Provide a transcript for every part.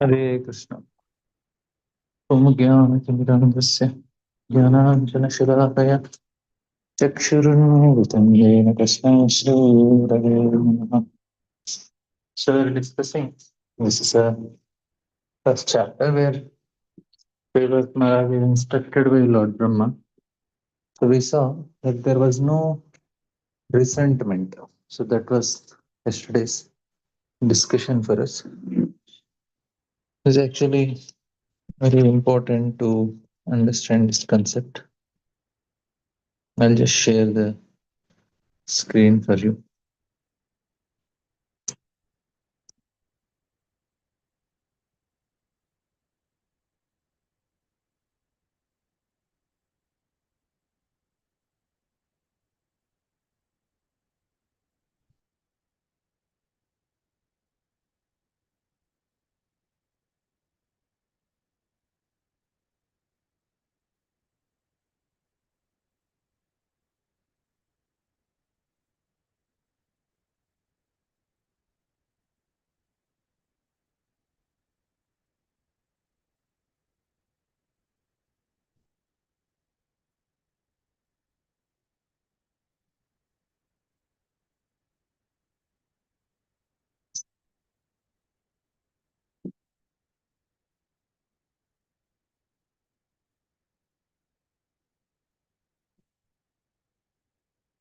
Hare Krishna. Om Jnana-timirandasya Jnananjana-shalakaya Chakshurunmilitam Yena Tasmai Shri-Gurave Namaha. So we're discussing this is a first chapter where Devat Maharaj is instructed by Lord Brahma. So we saw that there was no resentment. So that was yesterday's discussion for us. It's actually very important to understand this concept. I'll just share the screen for you.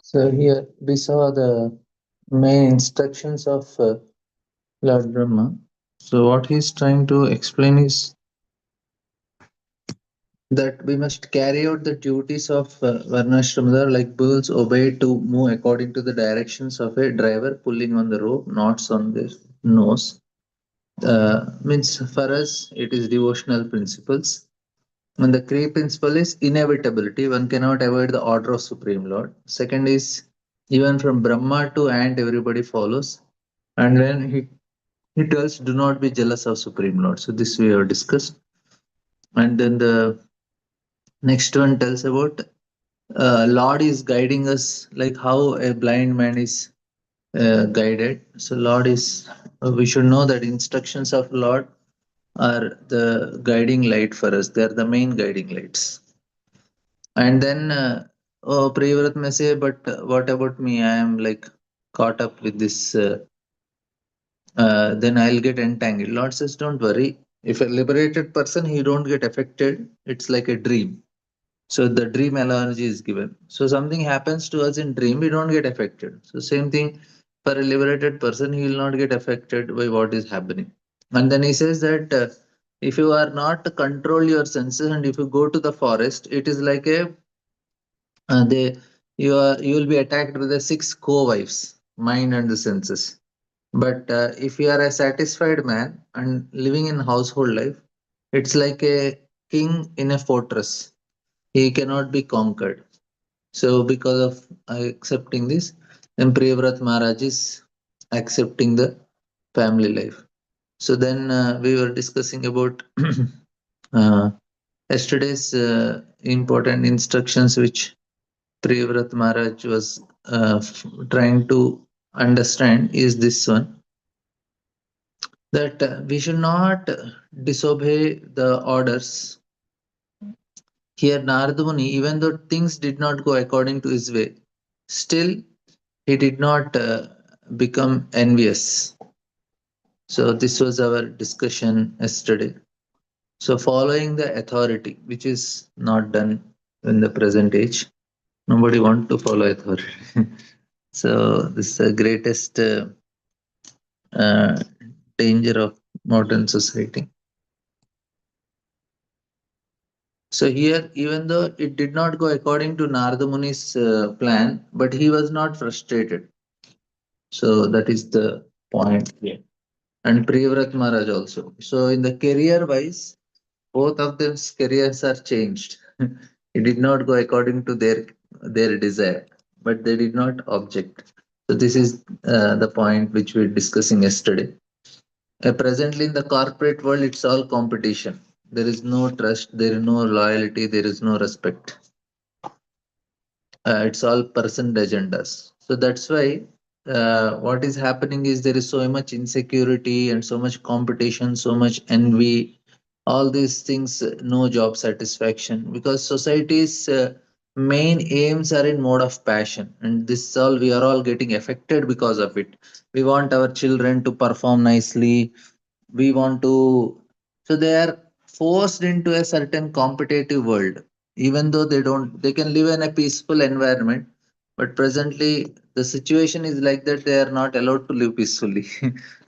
So here we saw the main instructions of Lord Brahma. So what he's trying to explain is that we must carry out the duties of Varnashramada like bulls obey to move according to the directions of a driver pulling on the rope, knots on their nose. Means for us it is devotional principles. And the key principle is inevitability. One cannot avoid the order of Supreme Lord. Second is even from Brahma to ant, everybody follows. And then he tells, do not be jealous of Supreme Lord. So this we have discussed. And then the next one tells about Lord is guiding us like how a blind man is guided. So Lord is, we should know that instructions of Lord are the guiding light for us. They are the main guiding lights. And then, oh, Priyavrat may say, but what about me? I am like caught up with this. Then I'll get entangled. Lord says, don't worry. If a liberated person, he don't get affected. It's like a dream. So the dream analogy is given. So something happens to us in dream, we don't get affected. So same thing for a liberated person, he will not get affected by what is happening. And then he says that if you are not to control your senses and if you go to the forest, it is like a they you will be attacked with the six co-wives, mind and the senses. But if you are a satisfied man and living in household life, it's like a king in a fortress. He cannot be conquered. So because of accepting this, then Priyavrat Maharaj is accepting the family life. So then we were discussing about uh, yesterday's important instructions which Priyavrat Maharaj was trying to understand is this one, that we should not disobey the orders. Here, Narada Muni, even though things did not go according to his way, still he did not become envious. So, this was our discussion yesterday. So, following the authority, which is not done in the present age, nobody want to follow authority. So, this is the greatest uh, danger of modern society. So here, even though it did not go according to Narada Muni's plan, but he was not frustrated. So that is the point here. And Priyavrat Maharaj also. So in the career wise, both of them's careers are changed. It did not go according to their desire, but they did not object. So this is the point which we were discussing yesterday. Presently in the corporate world, it's all competition. There is no trust, there is no loyalty, there is no respect. It's all person agendas. So that's why what is happening is there is so much insecurity and so much competition, so much envy, all these things, no job satisfaction, because society's main aims are in mode of passion, and this all we are all getting affected because of it. We want our children to perform nicely, we want to, so they are forced into a certain competitive world, even though they can live in a peaceful environment, but presently the situation is like that, they are not allowed to live peacefully.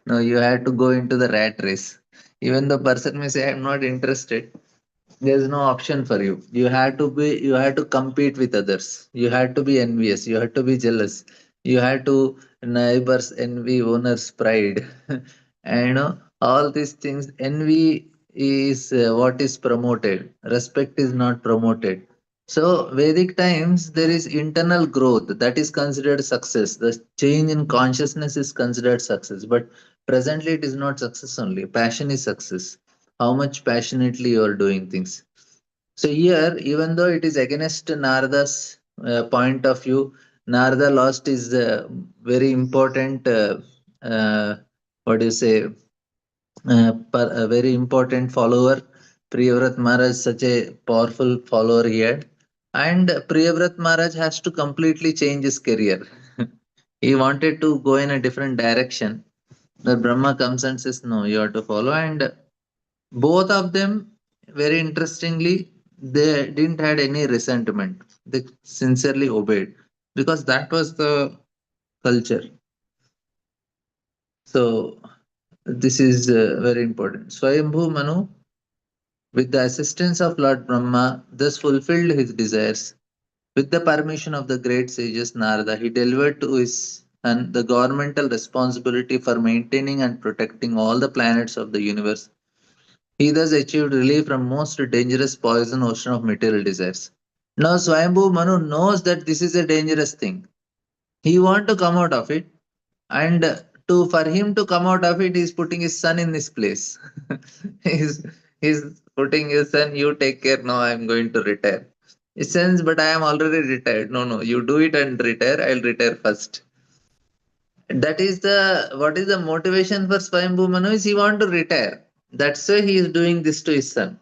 No, you have to go into the rat race. Even the person may say I'm not interested, there's no option for you. You have to compete with others, you have to be envious, you have to be jealous, you have to neighbors envy owners pride. And all these things, envy is what is promoted, respect is not promoted. So Vedic times there is internal growth that is considered success, the change in consciousness is considered success, but presently it is not success only, passion is success, how much passionately you are doing things. So here, even though it is against Narada's point of view, Narada lost his very important, what do you say, a very important follower. Priyavrat Maharaj, such a powerful follower he had. And Priyavrat Maharaj has to completely change his career. He wanted to go in a different direction. The Brahma comes and says, no, you have to follow. And both of them, very interestingly, they didn't had any resentment. They sincerely obeyed because that was the culture. So this is very important. Swayambhu Manu, with the assistance of Lord Brahma, thus fulfilled his desires. With the permission of the great sages Narada, he delivered to his son the governmental responsibility for maintaining and protecting all the planets of the universe. He thus achieved relief from most dangerous poison ocean of material desires. Now Swayambhu Manu knows that this is a dangerous thing. He want to come out of it, and to for him to come out of it, he's putting his son in this place. he's he's putting his son. You take care now. I'm going to retire. He says, but I am already retired. No, no, you do it and retire. I'll retire first. That is the what is the motivation for Swayambhu Manu is he want to retire. That's why he is doing this to his son.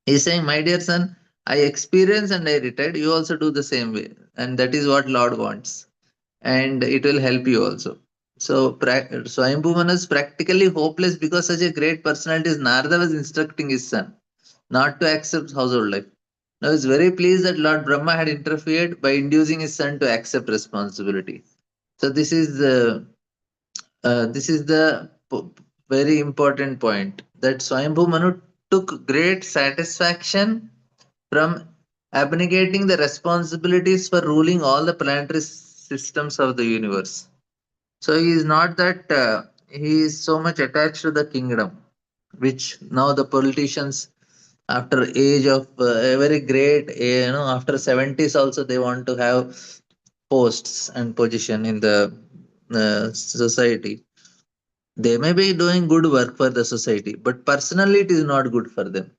He's saying, my dear son, I experienced and I retired. You also do the same way. And that is what Lord wants. And it will help you also. So, Swayambhuman is practically hopeless because such a great personality as Narada was instructing his son not to accept household life. Now, he's very pleased that Lord Brahma had interfered by inducing his son to accept responsibility. So, this is the very important point that Swayambhu Manu took great satisfaction from abnegating the responsibilities for ruling all the planetary systems of the universe. So he is not that he is so much attached to the kingdom, which now the politicians, after age of a very great, after 70s also they want to have posts and position in the society. They may be doing good work for the society, but personally it is not good for them.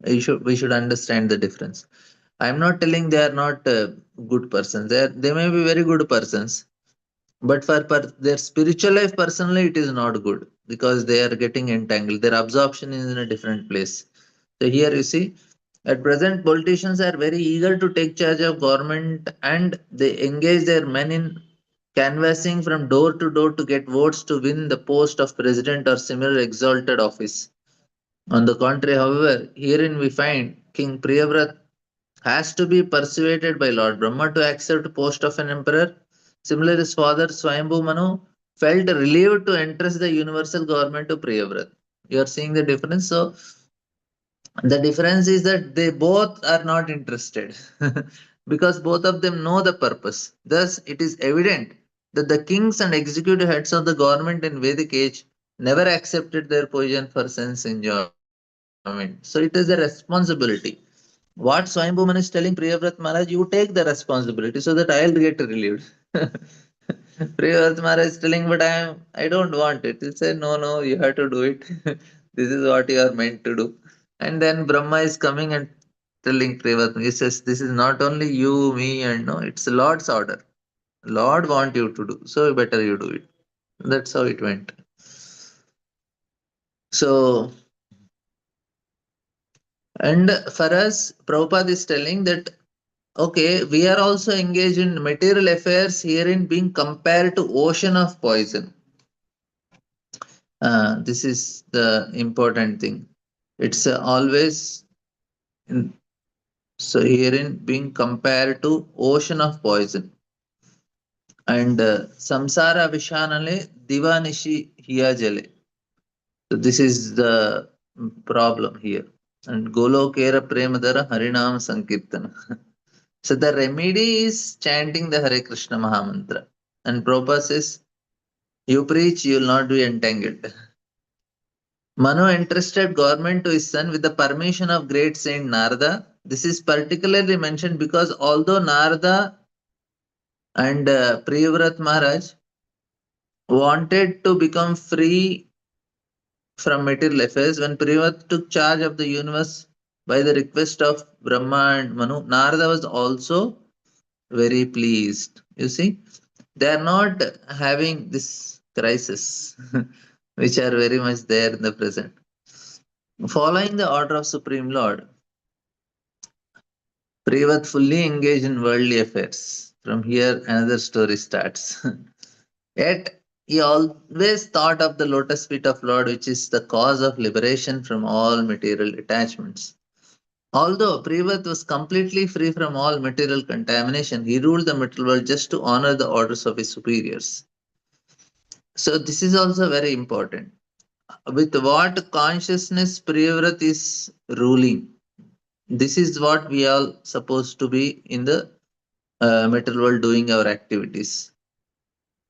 We should understand the difference. I'm not telling they are not good persons. They may be very good persons, but for their spiritual life personally it is not good because they are getting entangled. Their absorption is in a different place. So here you see, at present politicians are very eager to take charge of government and they engage their men in canvassing from door to door to get votes to win the post of president or similar exalted office. On the contrary, however, herein we find King Priyavrat has to be persuaded by Lord Brahma to accept the post of an emperor. Similarly, his father Swayambhu Manu felt relieved to entrust the universal government to Priyavrat. You are seeing the difference. So the difference is that they both are not interested because both of them know the purpose. Thus, it is evident that the kings and executive heads of the government in Vedic age never accepted their position for sense enjoyment. So it is a responsibility. What Swayambhuman is telling Priyavrat Maharaj, you take the responsibility so that I'll get relieved. Priyavrat Maharaj is telling, but I don't want it. He said, no, no, you have to do it. This is what you are meant to do. And then Brahma is coming and telling Priyavrat, he says, this is not only you, me, and no, it's the Lord's order. Lord want you to do, so better you do it. That's how it went. So, and for us, Prabhupada is telling that okay, we are also engaged in material affairs herein being compared to ocean of poison. This is the important thing. It's always in, so herein being compared to ocean of poison. And samsara vishanale divanishi hiya jale. So this is the problem here. And golokera premadara harinam sankirtana. So the remedy is chanting the Hare Krishna Mahamantra. And Prabhupada says, you preach, you will not be entangled. Manu entrusted government to his son with the permission of great saint Narada. This is particularly mentioned because although Narada and Priyavrat Maharaj wanted to become free from material affairs, when Priyavrat took charge of the universe by the request of Brahma and Manu, Narada was also very pleased. You see, they are not having this crisis, which are very much there in the present. Following the order of Supreme Lord, Privat fully engaged in worldly affairs. From here, another story starts. Yet, he always thought of the lotus feet of Lord, which is the cause of liberation from all material attachments. Although Privat was completely free from all material contamination, he ruled the material world just to honor the orders of his superiors. So, this is also very important. With what consciousness Priyavrat is ruling, this is what we are supposed to be in the material world doing our activities.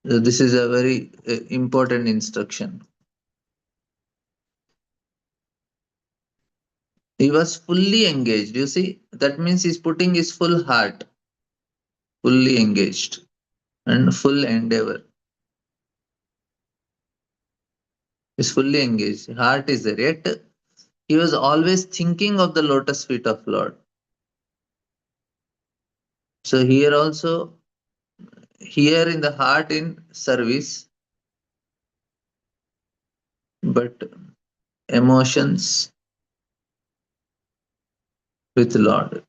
So this is a very important instruction. He was fully engaged. You see, that means he's putting his full heart, fully engaged, and full endeavor. He's fully engaged. Heart is there. Yet he was always thinking of the lotus feet of Lord. So here also, here in the heart in service, but emotions with Lord.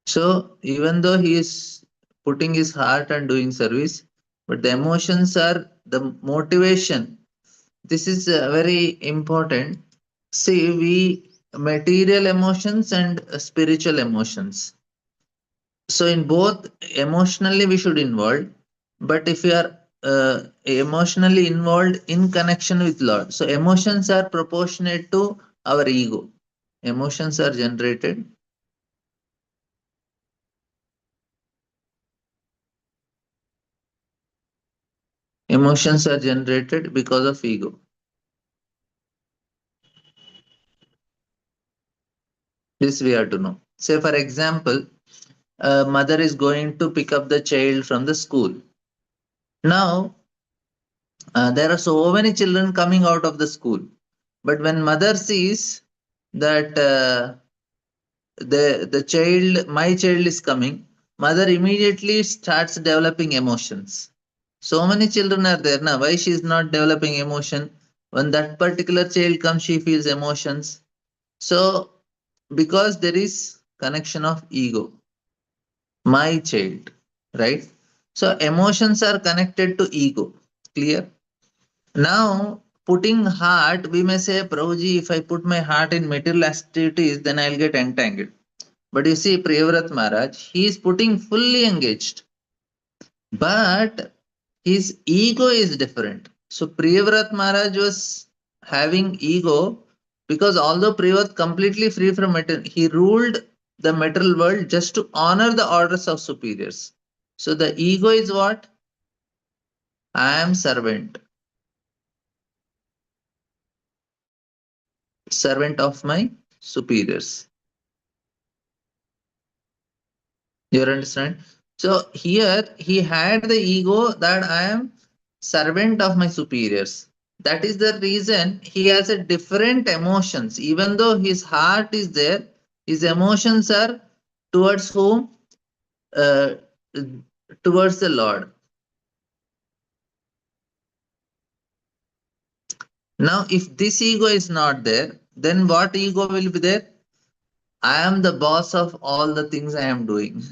So even though he is putting his heart and doing service, but the emotions are the motivation. This is very important. See, we material emotions and spiritual emotions. So in both, emotionally we should involve, but if we are emotionally involved in connection with Lord, so emotions are proportionate to our ego. Emotions are generated. Emotions are generated because of ego. This we have to know. Say, for example, a mother is going to pick up the child from the school. Now, there are so many children coming out of the school. But when mother sees that my child is coming, mother immediately starts developing emotions. So many children are there now. Why she is not developing emotion? When that particular child comes, she feels emotions. So because there is connection of ego, my child, right? So emotions are connected to ego. Clear? Now, putting heart, we may say, Prabhuji, if I put my heart in material activities, then I'll get entangled. But you see, Priyavrat Maharaj, he is putting fully engaged. But his ego is different. So Priyavrat Maharaj was having ego because although Priyavrat completely free from material, he ruled the material world just to honor the orders of superiors. So the ego is what? I am servant. Servant of my superiors. You understand? So here he had the ego that I am servant of my superiors. That is the reason he has a different emotions. Even though his heart is there, his emotions are Towards whom? Uh, Towards the Lord. Now, if this ego is not there, then what ego will be there? I am the boss of all the things I am doing.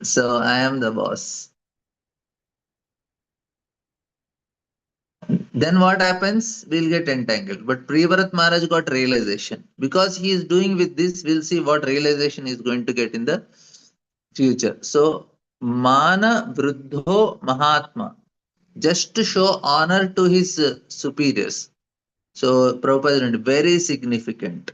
So I am the boss. Then what happens? We'll get entangled. But Priyabharat Maharaj got realization. Because he is doing with this, we'll see what realization is going to get in the future. So, Mana Vruddho Mahatma, just to show honor to his superiors. So, Prabhupada is very significant.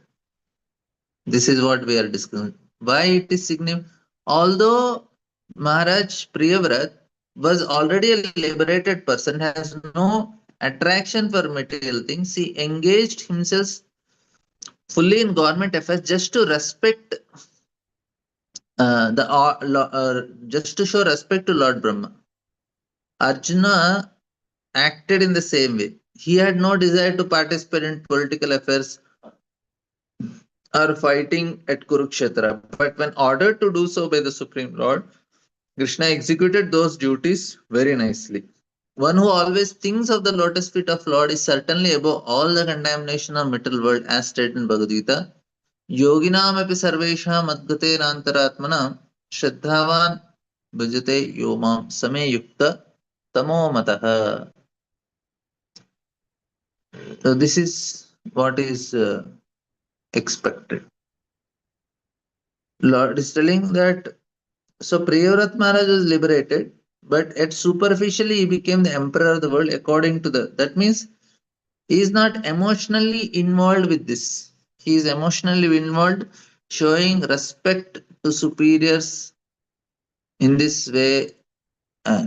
This is what we are discussing. Why it is significant? Although Maharaj Priyavrat was already a liberated person, has no attraction for material things, he engaged himself fully in government affairs just to respect just to show respect to Lord Brahma. Arjuna acted in the same way. He had no desire to participate in political affairs or fighting at Kurukshetra, but when ordered to do so by the Supreme Lord, Krishna executed those duties very nicely. One who always thinks of the lotus feet of Lord is certainly above all the contamination of material world, as stated in Bhagavad Gita. Yoginam api sarvesham adgate antaratmana shraddhavan bhajate yomam same yukta tamo mataha. So this is what is expected. Lord is telling that so Priyavrat Maharaj was liberated, but at superficially he became the emperor of the world according to the. That means he is not emotionally involved with this. He is emotionally involved, showing respect to superiors in this way. Uh,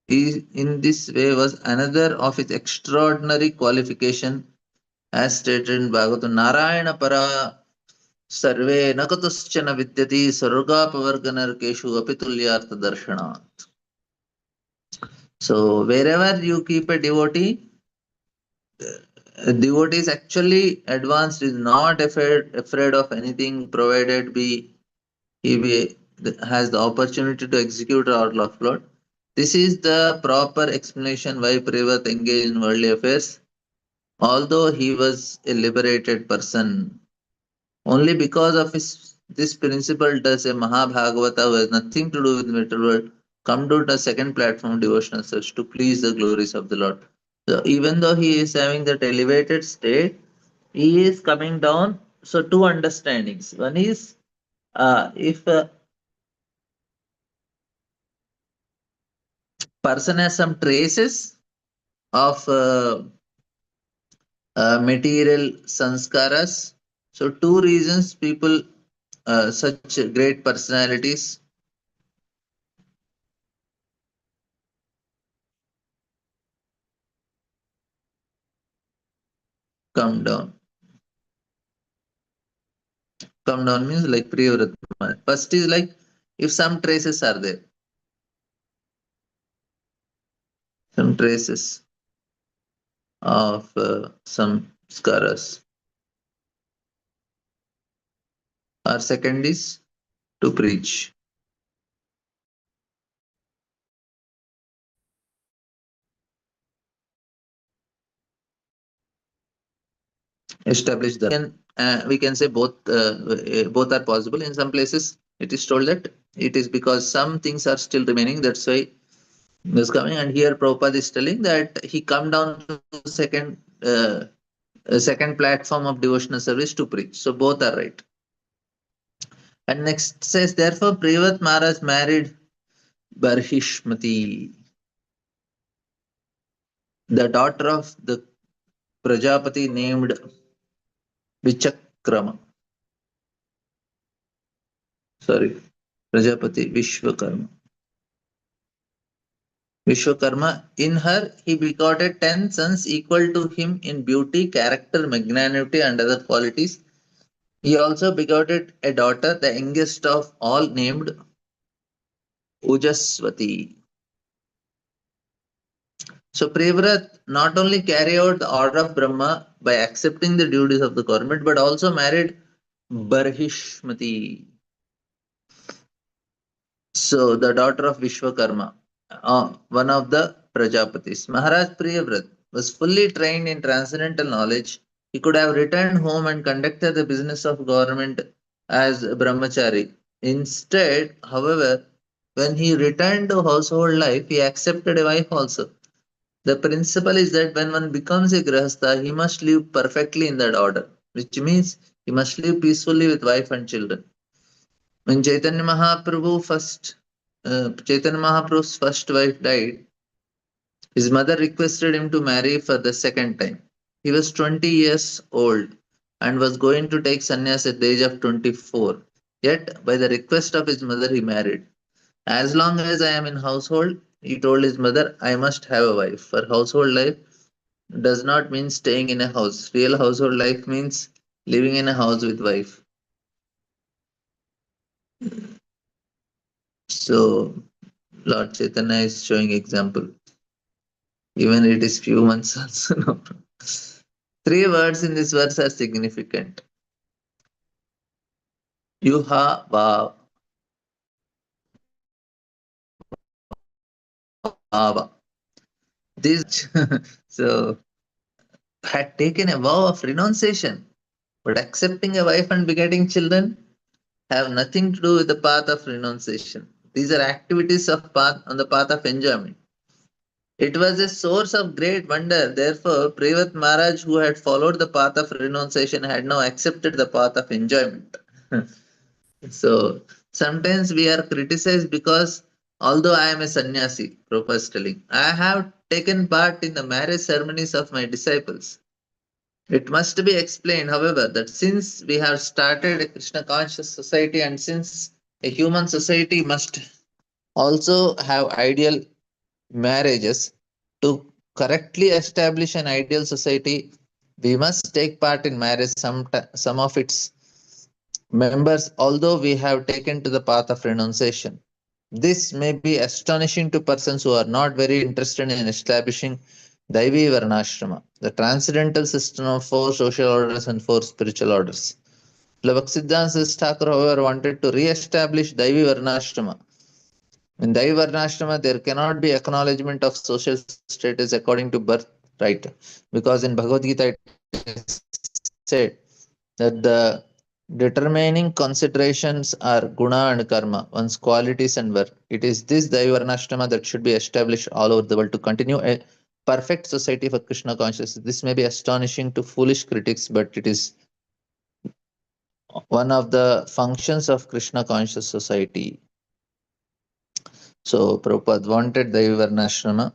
in this way was another of his extraordinary qualification, as stated in Bhagavatam. Narayana para sarve nakatuschana vidyati sargapavarganarkeshu apitulyartha darshanat. So wherever you keep a devotee, devotee is actually advanced, is not afraid of anything, provided he has the opportunity to execute order of Lord. This is the proper explanation why Privat engaged in worldly affairs, although he was a liberated person. Only because of this principle does a Mahabhagavata who has nothing to do with material world come to the second platform of devotional search to please the glories of the Lord. So even though he is having that elevated state, he is coming down. So two understandings. One is if a person has some traces of material sanskaras, so two reasons people, such great personalities come down. Come down means like Priyavratma. First is like if some traces are there, some traces of some skaras. Or second is to preach. Establish the. We can say both are possible. In some places, it is told that it is because some things are still remaining. That's why is coming. And here Prabhupada is telling that he come down to second platform of devotional service to preach. So both are right. And next says, therefore, Privat Maharaj married Barhishmati, the daughter of the Prajapati named Vichakrama. Sorry, Prajapati Vishwakarma. Vishwakarma, in her he begotten 10 sons equal to him in beauty, character, magnanimity, and other qualities. He also begotten a daughter, the youngest of all, named Ujaswati. So Prevrat not only carried out the order of Brahma by accepting the duties of the government, but also married Barhishmati. So, the daughter of Vishwakarma, one of the Prajapatis. Maharaj Priyavrat was fully trained in transcendental knowledge. He could have returned home and conducted the business of government as a brahmachari. Instead, however, when he returned to household life, he accepted a wife also. The principle is that when one becomes a grahastha, he must live perfectly in that order, which means he must live peacefully with wife and children. When Chaitanya Mahaprabhu's first wife died, his mother requested him to marry for the second time. He was 20 years old and was going to take sannyas at the age of 24. Yet, by the request of his mother, he married. As long as I am in household, he told his mother, I must have a wife. For household life does not mean staying in a house. Real household life means living in a house with wife. So, Lord Chaitanya is showing example. Even it is few months also. No. Three words in this verse are significant. Yuha va Bhava. This so had taken a vow of renunciation, but accepting a wife and begetting children have nothing to do with the path of renunciation. These are activities of path on the path of enjoyment. It was a source of great wonder. Therefore, Privat Maharaj, who had followed the path of renunciation, had now accepted the path of enjoyment. So sometimes we are criticized because although I am a sannyasi, Prabhupada is telling, I have taken part in the marriage ceremonies of my disciples. It must be explained, however, that since we have started a Krishna conscious society and since a human society must also have ideal marriages, to correctly establish an ideal society, we must take part in marriage some of its members, although we have taken to the path of renunciation. This may be astonishing to persons who are not very interested in establishing Daivi Varnashrama, the transcendental system of four social orders and four spiritual orders. Bhaktisiddhanta Thakur, however, wanted to re-establish Daivi Varnashrama. In Daivi Varnashrama, there cannot be acknowledgement of social status according to birth right, because in Bhagavad Gita it is said that the determining considerations are guna and karma, one's qualities and work. It is this Daivarnashrama that should be established all over the world to continue a perfect society for Krishna consciousness. This may be astonishing to foolish critics, but it is one of the functions of Krishna conscious society. So Prabhupada wanted Daivarnashrama,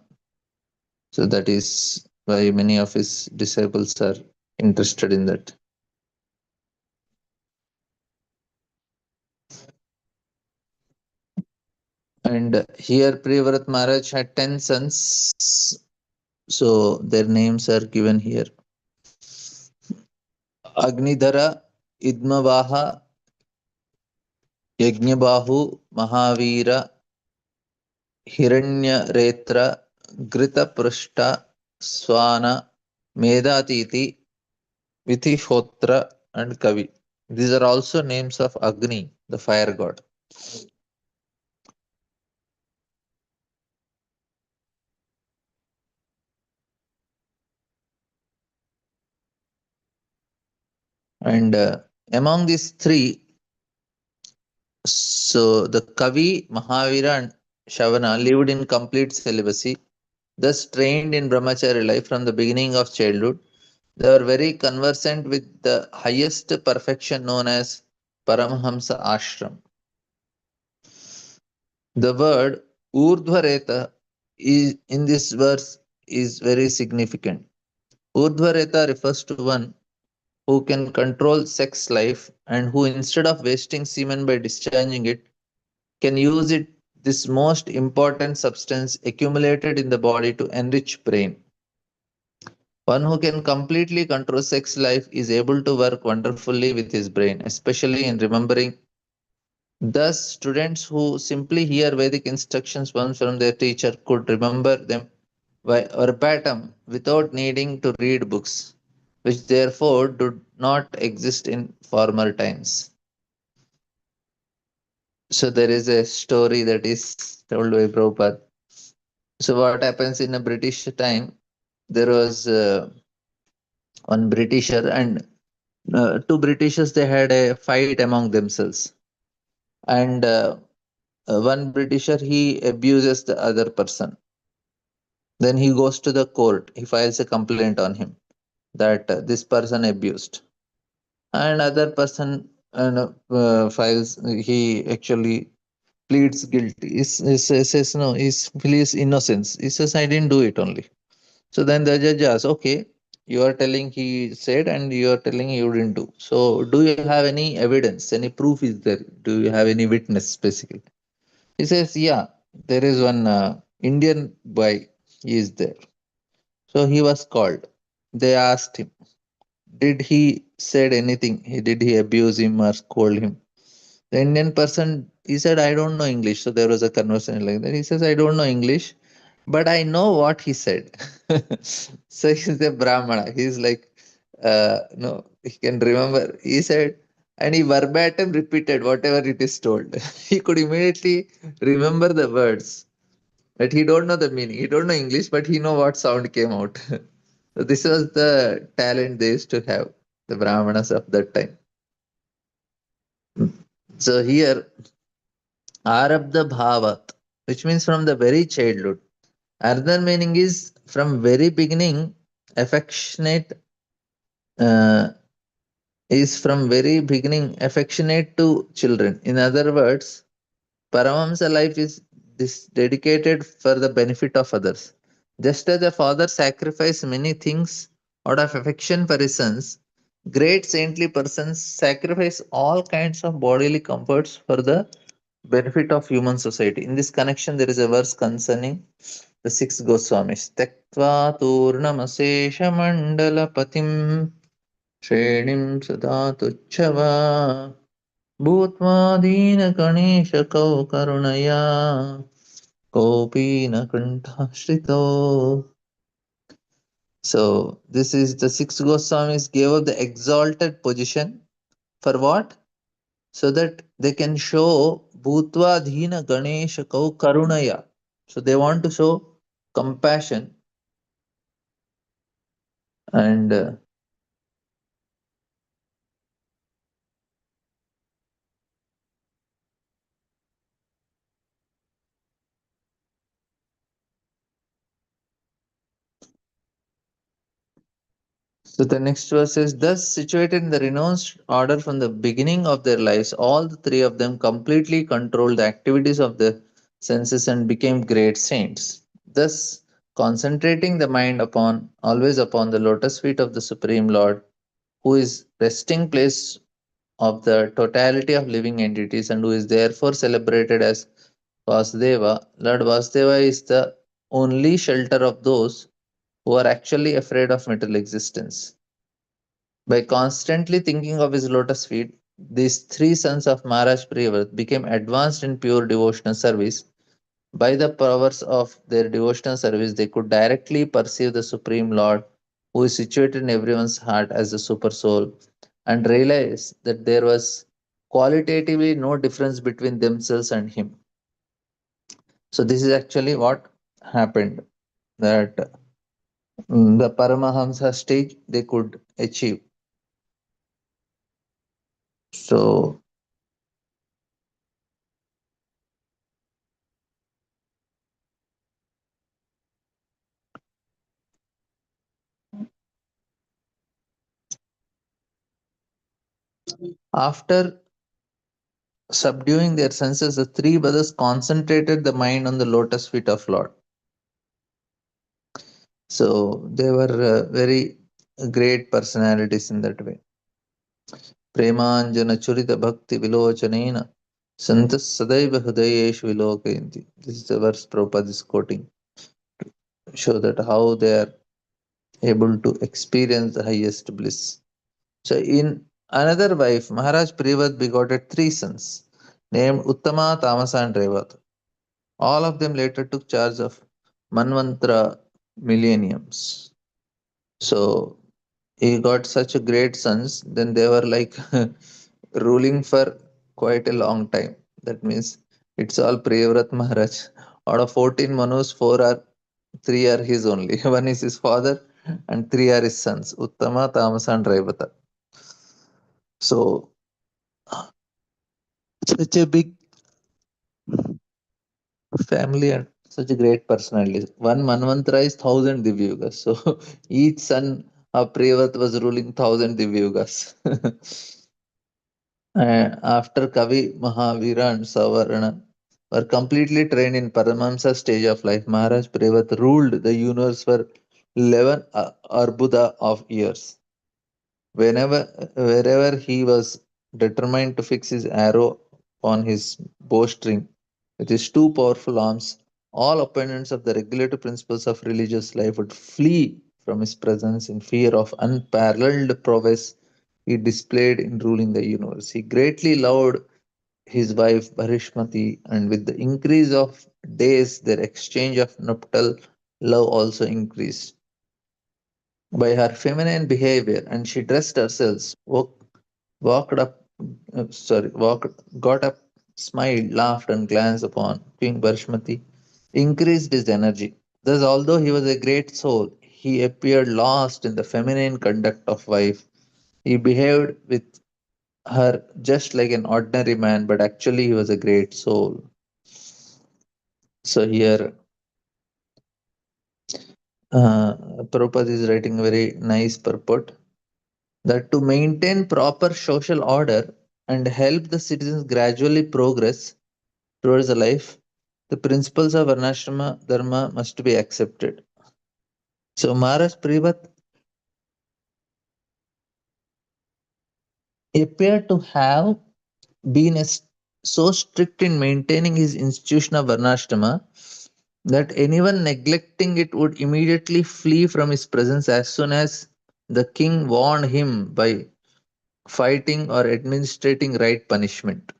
so that is why many of his disciples are interested in that. And here Priyavrat Maharaj had 10 sons. So their names are given here. Agnidhara, Idmavaha, Yajnabahu, Mahavira, Hiranyaretra, Gritaprushta, Swana, Medatiti, Vithihotra, and Kavi. These are also names of Agni, the fire god. And among these three, so the Kavi, Mahavira, and Shavana lived in complete celibacy, thus trained in brahmacharya life from the beginning of childhood. They were very conversant with the highest perfection known as Paramhamsa Ashram. The word Urdhvareta is, in this verse is very significant. Urdhvareta refers to one who can control sex life and who, instead of wasting semen by discharging it, can use it, this most important substance accumulated in the body, to enrich brain. One who can completely control sex life is able to work wonderfully with his brain, especially in remembering. Thus, students who simply hear Vedic instructions once from their teacher could remember them by verbatim without needing to read books. which therefore did not exist in former times. So there is a story that is told by Prabhupada. So what happens in a British time? There was one Britisher and two Britishers. They had a fight among themselves, and one Britisher he abuses the other person. Then he goes to the court. He files a complaint on him that this person abused, and other person files. He actually pleads guilty. He says no. He pleads innocence. He says I didn't do it only. So then the judge asks, okay, you are telling he said and you are telling you didn't do. So do you have any evidence? Any proof is there? Do you have any witness basically? He says, yeah, there is one Indian boy. He is there. So he was called. They asked him, did he said anything? Did he abuse him or scold him? The Indian person, he said, I don't know English. So there was a conversation like that. He says, I don't know English, but I know what he said. So he's a Brahmana. He's like, no, he can remember. He said, and he verbatim repeated whatever it is told. He could immediately remember the words, but he don't know the meaning. He don't know English, but he know what sound came out. So this was the talent they used to have, the Brahmanas of that time. So here Arabdha Bhavat, which means from the very childhood. Another meaning is from very beginning, affectionate is from very beginning affectionate to children. In other words, Paramahamsa life is this dedicated for the benefit of others. Just as a father sacrifices many things out of affection for his sons, great saintly persons sacrifice all kinds of bodily comforts for the benefit of human society. In this connection, there is a verse concerning the six Goswamis. Tektva turnamashesha mandala patim shrenim sada tuchava bhutva dina ganesha kau karunaya kopi na kantashrito. So, this is the six Goswamis gave up the exalted position for what? So that they can show Bhutva Dhina Ganesha Kau Karunaya. So they want to show compassion and so the next verse is thus situated in the renounced order from the beginning of their lives, all the three of them completely controlled the activities of the senses and became great saints. Thus concentrating the mind upon always upon the lotus feet of the Supreme Lord, who is resting place of the totality of living entities and who is therefore celebrated as Vasudeva. Lord Vasudeva is the only shelter of those who are actually afraid of material existence. By constantly thinking of his lotus feet, these three sons of Maharaj Priyavrat became advanced in pure devotional service. By the powers of their devotional service, they could directly perceive the Supreme Lord, who is situated in everyone's heart as the Super Soul, and realize that there was qualitatively no difference between themselves and Him. So, this is actually what happened that the Paramahamsa stage they could achieve. So, after subduing their senses, the three brothers concentrated the mind on the lotus feet of Lord. So they were very great personalities in that way. Premanjana Churita Bhakti Vilochanena Santas Sadaiva Hridayeshu Vilokayanti. This is the verse Prabhupada is quoting to show that how they are able to experience the highest bliss. So in another wife, Maharaj Privat begot three sons named Uttama, Tamasa and Revat. All of them later took charge of Manvantra millenniums. So he got such a great sons, then they were like ruling for quite a long time. That means it's all Priyavrat Maharaj. Out of 14 Manus, 3 are his only. One is his father and 3 are his sons, Uttama, Tamasa and Raivata. So such a big family and such a great personality. One Manvantara is 1,000 Divyugas. So each son of Priyavat was ruling 1,000 Divyugas. After Kavi, Mahavira, and Savarna were completely trained in Paramahamsa stage of life, Maharaj Priyavat ruled the universe for 11 Arbuda of years. Wherever he was determined to fix his arrow on his bowstring with his two powerful arms, all opponents of the regulative principles of religious life would flee from his presence in fear of unparalleled prowess he displayed in ruling the universe. He greatly loved his wife Bharishmati, and with the increase of days, their exchange of nuptial love also increased. By her feminine behavior, and she dressed herself, walked up, got up, smiled, laughed, and glanced upon King Bharishmati, increased his energy. Thus, although he was a great soul, he appeared lost in the feminine conduct of wife. He behaved with her just like an ordinary man, but actually he was a great soul. So here, Prabhupada is writing a very nice purport that to maintain proper social order and help the citizens gradually progress towards the life, the principles of Varnashrama Dharma must be accepted. So Maharaj Privat appeared to have been so strict in maintaining his institution of Varnashrama that anyone neglecting it would immediately flee from his presence as soon as the king warned him by fighting or administrating right punishment.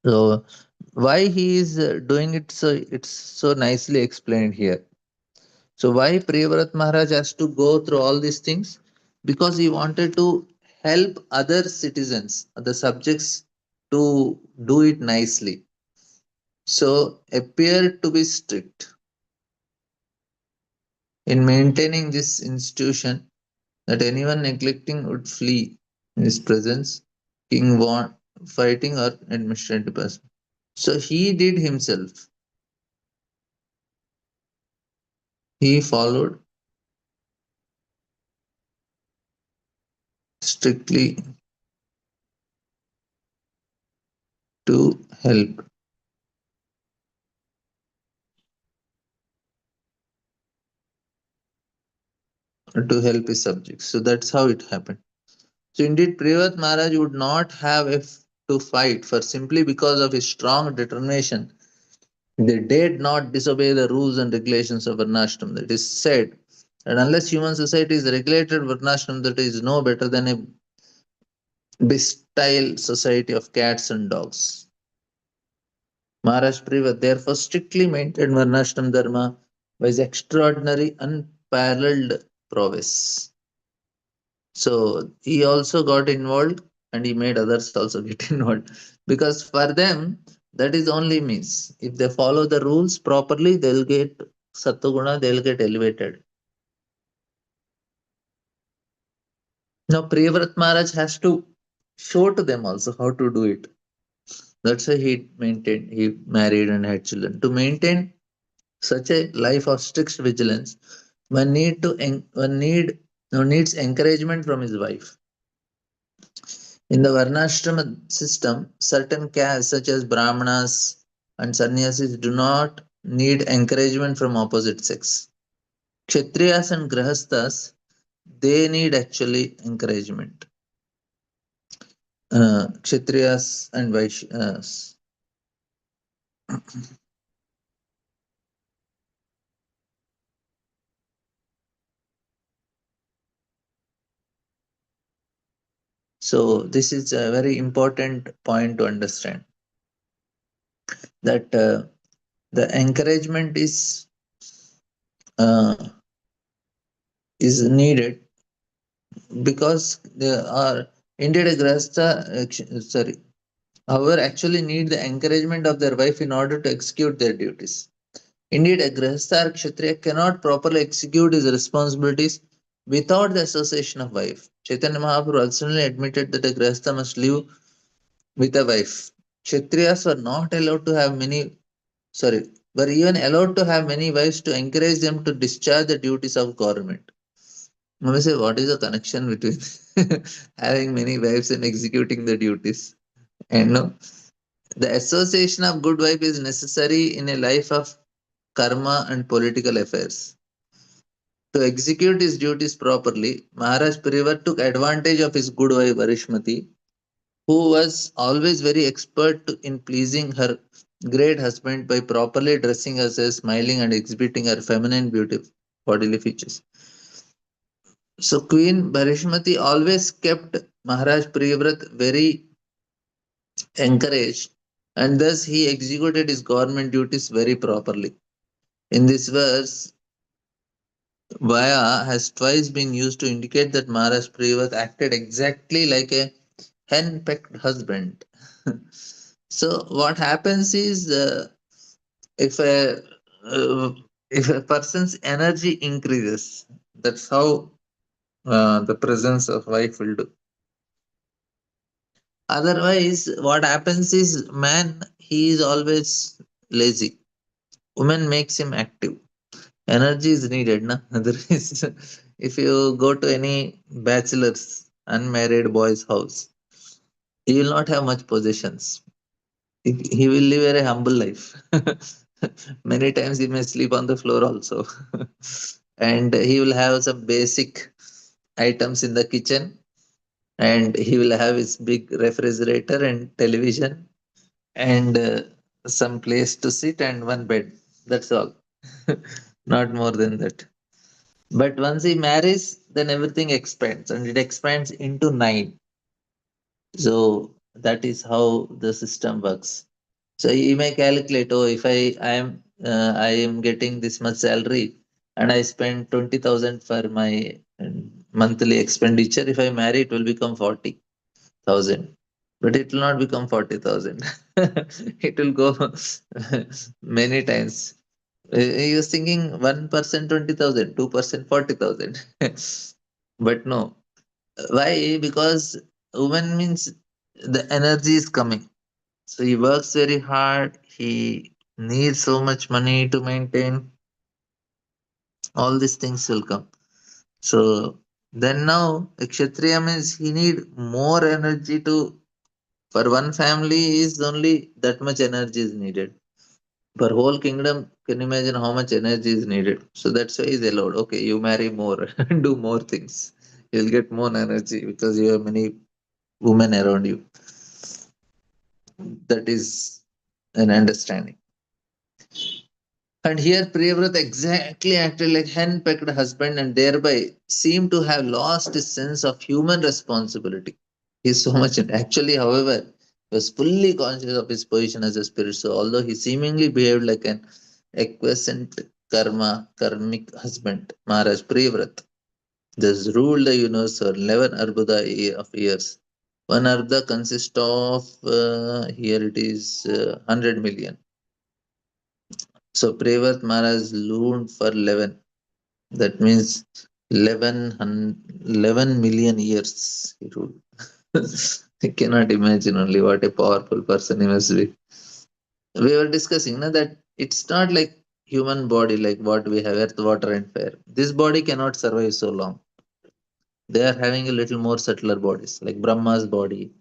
So why he is doing it, so it's so nicely explained here. So why Priyavrat Maharaj has to go through all these things? Because he wanted to help other citizens, the subjects, to do it nicely. So appeared to be strict in maintaining this institution that anyone neglecting would flee in his presence, king warned fighting or administrative person. So he did himself. He followed strictly to help his subjects. So that's how it happened. So indeed, Privat Maharaj would not have to fight for simply because of his strong determination. They dared not disobey the rules and regulations of Varnashram. It is said that unless human society is regulated, Varnashram that is no better than a bestial society of cats and dogs. Maharaj Privat therefore strictly maintained Varnashram Dharma by his extraordinary, unparalleled prowess. So he also got involved and he made others also get involved because for them that is only means. If they follow the rules properly, they'll get Sattoguna, they'll get elevated. Now Priyavrat Maharaj has to show to them also how to do it. That's why he married and had children. To maintain such a life of strict vigilance, one needs encouragement from his wife. In the Varnashrama system, certain castes such as Brahmanas and Sannyasis do not need encouragement from opposite sex. Kshatriyas and Grahasthas, they need actually encouragement. Kshatriyas and Vaishyas. So this is a very important point to understand that the encouragement uh, is needed because they are indeed a grahastha, sorry, however, actually need the encouragement of their wife in order to execute their duties. Indeed, a grahastha or kshatriya cannot properly execute his responsibilities without the association of wife. Chaitanya Mahaprabhu ultimately admitted that a grahastha must live with a wife. Kshatriyas were not allowed to have many, sorry, were even allowed to have many wives to encourage them to discharge the duties of government. Let me say, what is the connection between having many wives and executing the duties? And no, the association of good wife is necessary in a life of karma and political affairs. To execute his duties properly, Maharaj Parivar took advantage of his good wife Varishmati, who was always very expert in pleasing her great husband by properly dressing herself, smiling, and exhibiting her feminine beauty bodily features. So Queen Varishmati always kept Maharaj Priyavrat very encouraged, and thus he executed his government duties very properly. In this verse, Vaya has twice been used to indicate that Maharaj Priyavrat acted exactly like a hen-pecked husband. So what happens is, if a uh, if a person's energy increases, that's how the presence of wife will do. Otherwise, what happens is, man, he is always lazy. Woman makes him active. Energy is needed, na? Otherwise, if you go to any bachelor's unmarried boy's house, he will not have much possessions. He will live a very humble life. Many times he may sleep on the floor also. And he will have some basic items in the kitchen, and he will have his big refrigerator and television and some place to sit and one bed. That's all. Not more than that. But once he marries, then everything expands and it expands into nine. So that is how the system works. So you may calculate, oh, if I am getting this much salary and I spend 20,000 for my monthly expenditure. If I marry, it will become 40,000, but it will not become 40,000. It will go many times. He was thinking 1% 20,000, 2% 40,000. But no. Why? Because woman means the energy is coming. So he works very hard. He needs so much money to maintain. All these things will come. So then now, a Kshatriya means he need more energy to, for one family is only that much energy is needed. For whole kingdom, can you imagine how much energy is needed? So that's why he's allowed. Okay, you marry more and do more things. You'll get more energy because you have many women around you. That is an understanding. And here Priyavrat exactly acted like hen-pecked husband and thereby seemed to have lost his sense of human responsibility. He's so much actually, however, he was fully conscious of his position as a spirit. So although he seemingly behaved like an acquiescent karmic husband, Maharaj Priyavrat thus ruled the universe for 11 Arbuda of years. One Arbuda consists of, here it is 100 million. So Prevat Maharaj ruled for 11. That means 11 million years he ruled. I cannot imagine only what a powerful person he must be. We were discussing that it's not like human body like what we have, earth, water, and fire. This body cannot survive so long. They are having a little more subtler bodies, like Brahma's body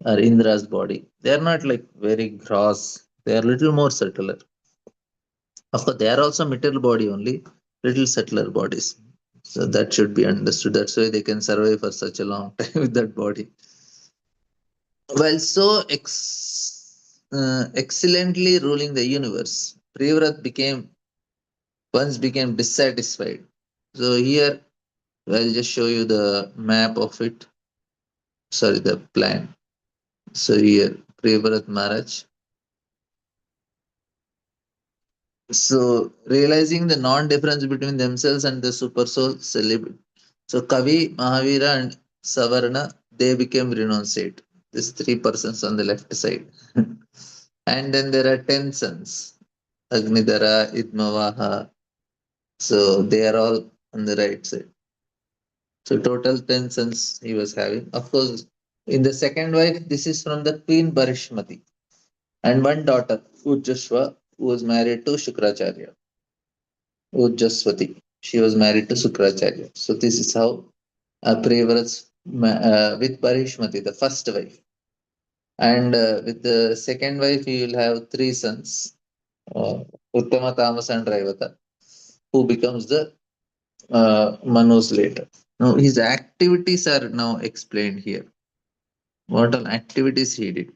or Indra's body. They are not like very gross. They are little more subtler. Of course, they are also material body only, little subtler bodies. So that should be understood. That's why they can survive for such a long time with that body. While so excellently ruling the universe, Priyavrat became dissatisfied. So here I'll just show you the map of it. Sorry, the plan. So here Priyavrat Maharaj. So realizing the non-difference between themselves and the super soul So Kavi, Mahavira, and Savarna, they became renunciate. These three persons on the left side. And then there are 10 sons. Agnidhara, Idmavaha. So they are all on the right side. So total 10 sons he was having. Of course, in the second wife, this is from the Queen Barishmati. And one daughter, Ujjaswa, who was married to Shukracharya. Ujjaswati. She was married to Shukracharya. So this is how Priyavrat's with Barishmati, the first wife. And with the second wife, he will have three sons, Uttama, Tamas, and Raivata, who becomes the Manus later. Now, his activities are now explained here. What all activities he did.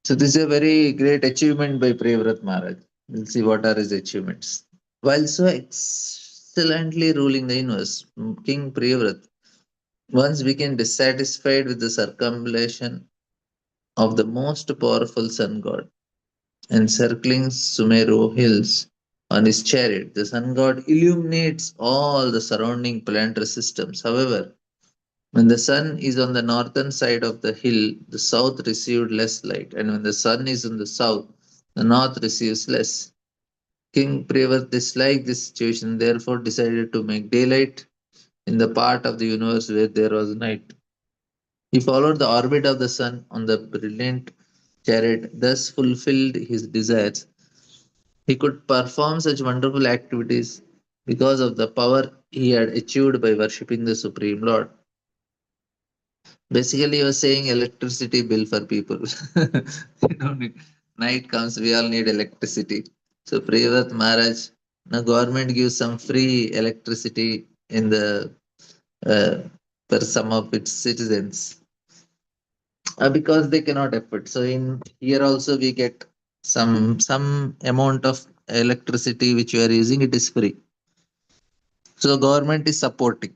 So, this is a very great achievement by Priyavrat Maharaj. We'll see what are his achievements. While so excellently ruling the universe, King Priyavrat once became dissatisfied with the circumambulation of the most powerful sun god. Encircling Sumeru hills on his chariot, the sun god illuminates all the surrounding planetary systems. However, when the sun is on the northern side of the hill, the south received less light, and when the sun is in the south, the north receives less. King Prevar disliked this situation, therefore decided to make daylight in the part of the universe where there was night. He followed the orbit of the sun on the brilliant chariot, thus fulfilled his desires. He could perform such wonderful activities because of the power he had achieved by worshipping the Supreme Lord. Basically, he was saying electricity bill for people. We don't need, night comes, we all need electricity. So, Priyavat Maharaj, the government gives some free electricity in the uh, for some of its citizens because they cannot afford. So, in here also we get some amount of electricity which we are using. It is free. So, government is supporting.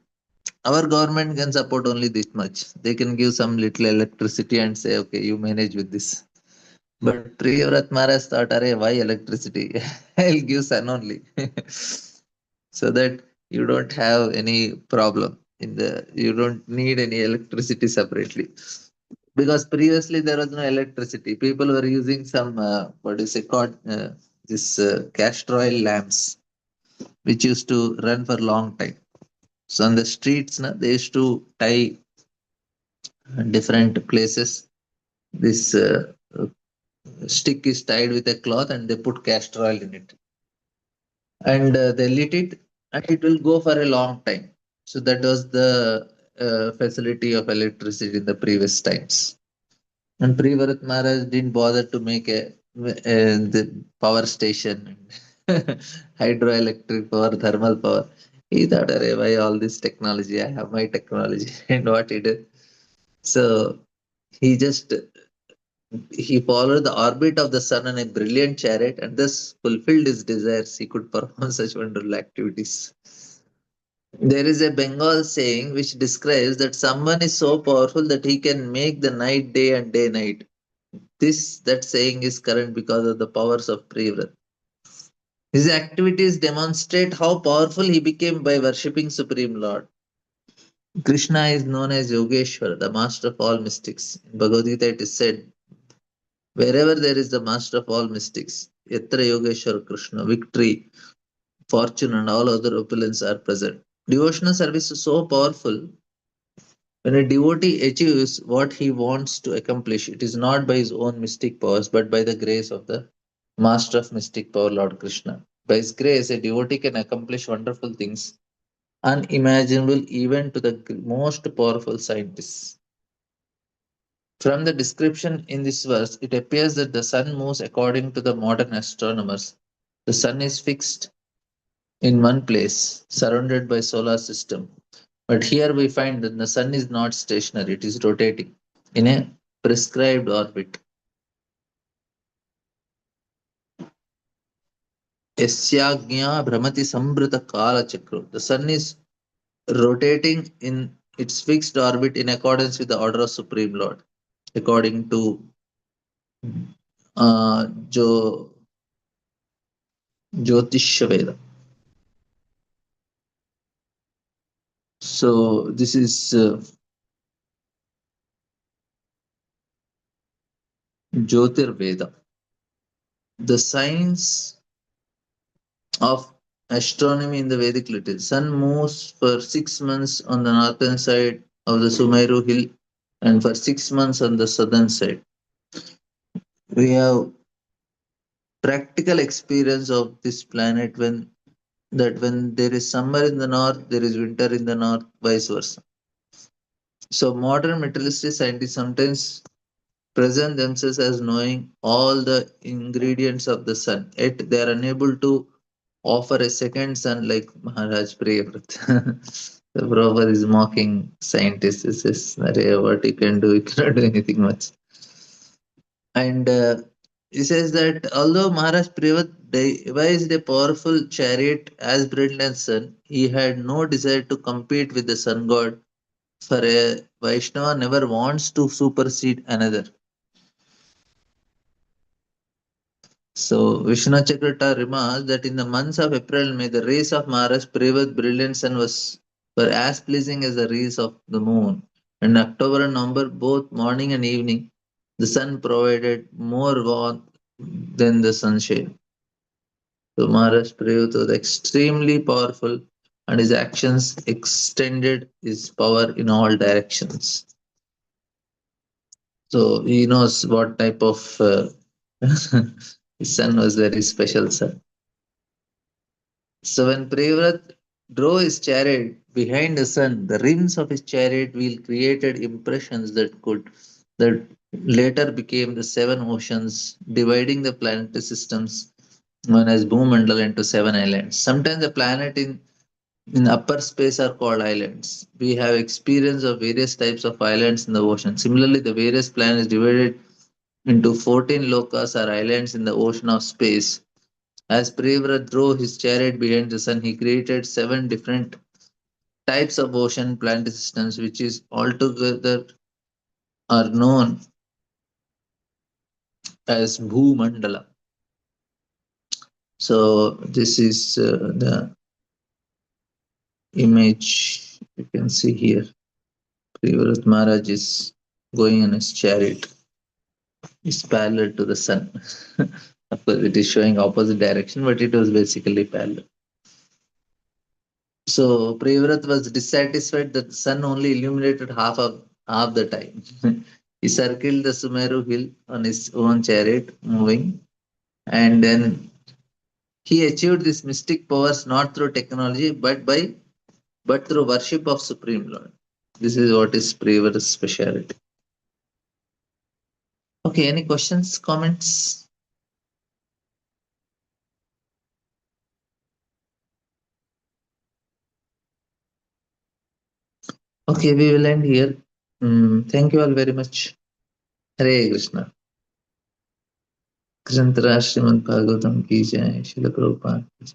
Our government can support only this much. They can give some little electricity and say, okay, you manage with this. But Priyavrat Maharaj thought, Arey, why electricity? I'll give sun only. So that you don't have any problem in the, you don't need any electricity separately. Because previously there was no electricity. People were using some, what is it called? This castor oil lamps, which used to run for long time. So on the streets, they used to tie different places. This stick is tied with a cloth and they put castor oil in it. And they lit it and it will go for a long time. So that was the facility of electricity in the previous times. And Privarat Maharaj didn't bother to make the power station, hydroelectric power, thermal power. He thought, "Arey, why all this technology? I have my technology." And what he did? So he just he followed the orbit of the sun on a brilliant chariot and thus fulfilled his desires. He could perform such wonderful activities. There is a Bengal saying which describes that someone is so powerful that he can make the night day and day night. This that saying is current because of the powers of Privrat. His activities demonstrate how powerful he became by worshipping Supreme Lord. Krishna is known as Yogeshwar, the master of all mystics. In Bhagavad Gita it is said, wherever there is the master of all mystics, Yatra Yogeshwar Krishna, victory, fortune, and all other opulence are present. Devotional service is so powerful. When a devotee achieves what he wants to accomplish, it is not by his own mystic powers, but by the grace of the Master of Mystic Power, Lord Krishna. By his grace, a devotee can accomplish wonderful things, unimaginable even to the most powerful scientists. From the description in this verse, it appears that the sun moves according to the modern astronomers. The sun is fixed in one place, surrounded by solar system. But here we find that the sun is not stationary, it is rotating in a prescribed orbit. Yasyagnya Brahmati Sambrita Kala Chakra. The sun is rotating in its fixed orbit in accordance with the order of Supreme Lord, according to जो Jyotisha Veda. So this is Jyotir Veda. The science of astronomy in the Vedic literature. Sun moves for 6 months on the northern side of the Sumeru hill and for 6 months on the southern side. We have practical experience of this planet when there is summer in the north, there is winter in the north, vice versa. So modern materialistic scientists sometimes present themselves as knowing all the ingredients of the sun, yet they are unable to offer a second sun like Maharaj Priyavrat. The Prabhupada is mocking scientists. He says, "Arey, what you can do, you cannot do anything much." And he says that although Maharaj Priyavat devised a powerful chariot as brilliant as sun, he had no desire to compete with the sun god. For a Vaishnava never wants to supersede another. So Vishnu Chakrata remarks that in the months of April and May, the rays of Maharaj Priyavat brilliant sun were as pleasing as the rays of the moon. In October and November, both morning and evening, the sun provided more warmth than the sunshine. So Maharaj Priyavat was extremely powerful and his actions extended his power in all directions. So he knows what type of his son was very special son. So when Prevrat drove his chariot behind the sun, the rims of his chariot wheel created impressions that later became the seven oceans, dividing the planetary systems known as Bhumandala into seven islands. Sometimes the planet in upper space are called islands. We have experience of various types of islands in the ocean. Similarly, the various planets divided into 14 lokas or islands in the ocean of space. As Priyavrat drove his chariot behind the sun, he created seven different types of ocean planetary systems, which is altogether are known as Bhumandala. So this is the image you can see here. Priyavrat Maharaj is going on his chariot. It's parallel to the sun. Of course, it is showing opposite direction, but it was basically parallel. So Priyavrat was dissatisfied that the sun only illuminated half the time. He circled the Sumeru hill on his own chariot, moving, and then he achieved this mystic powers not through technology but through worship of Supreme Lord. This is what is Priyavrat's speciality. Okay, any questions, comments? Okay, we will end here. Thank you all very much. Hare Krishna. ग्रंथराज Shrimad Bhagavatam की जय, श्रील प्रभुपाद की जय।